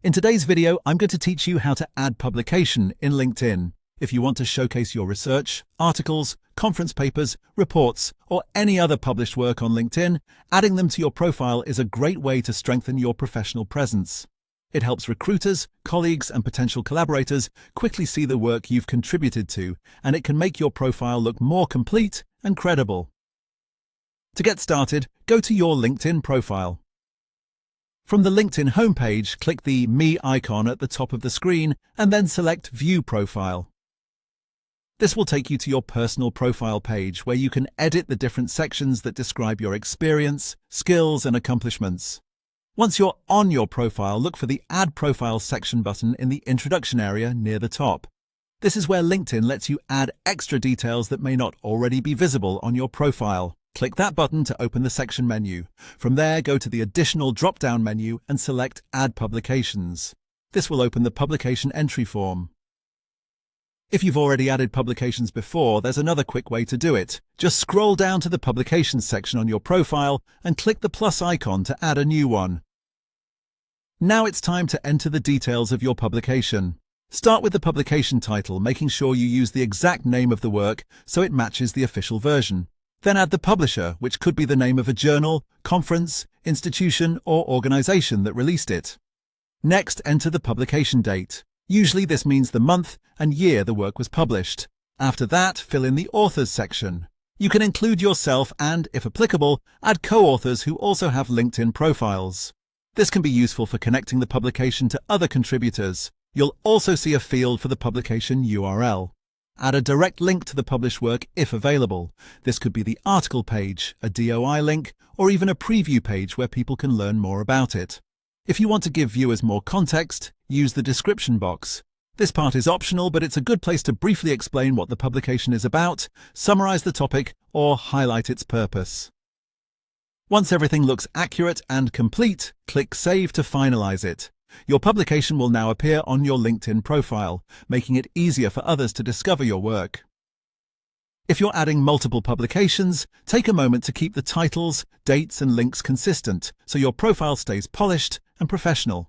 In today's video, I'm going to teach you how to add publication in LinkedIn. If you want to showcase your research, articles, conference papers, reports, or any other published work on LinkedIn, adding them to your profile is a great way to strengthen your professional presence. It helps recruiters, colleagues, and potential collaborators quickly see the work you've contributed to, and it can make your profile look more complete and credible. To get started, go to your LinkedIn profile. From the LinkedIn homepage, click the Me icon at the top of the screen and then select View Profile. This will take you to your personal profile page where you can edit the different sections that describe your experience, skills, and accomplishments. Once you're on your profile, look for the Add Profile section button in the introduction area near the top. This is where LinkedIn lets you add extra details that may not already be visible on your profile. Click that button to open the section menu. From there, go to the additional drop-down menu and select Add Publications. This will open the publication entry form. If you've already added publications before, there's another quick way to do it. Just scroll down to the Publications section on your profile and click the plus icon to add a new one. Now it's time to enter the details of your publication. Start with the publication title, making sure you use the exact name of the work so it matches the official version. Then add the publisher, which could be the name of a journal, conference, institution, or organization that released it. Next, enter the publication date. Usually this means the month and year the work was published. After that, fill in the authors section. You can include yourself and, if applicable, add co-authors who also have LinkedIn profiles. This can be useful for connecting the publication to other contributors. You'll also see a field for the publication URL. Add a direct link to the published work if available. This could be the article page, a DOI link, or even a preview page where people can learn more about it. If you want to give viewers more context, use the description box. This part is optional, but it's a good place to briefly explain what the publication is about, summarize the topic, or highlight its purpose. Once everything looks accurate and complete, click Save to finalize it. Your publication will now appear on your LinkedIn profile, making it easier for others to discover your work. If you're adding multiple publications, take a moment to keep the titles, dates, and links consistent so your profile stays polished and professional.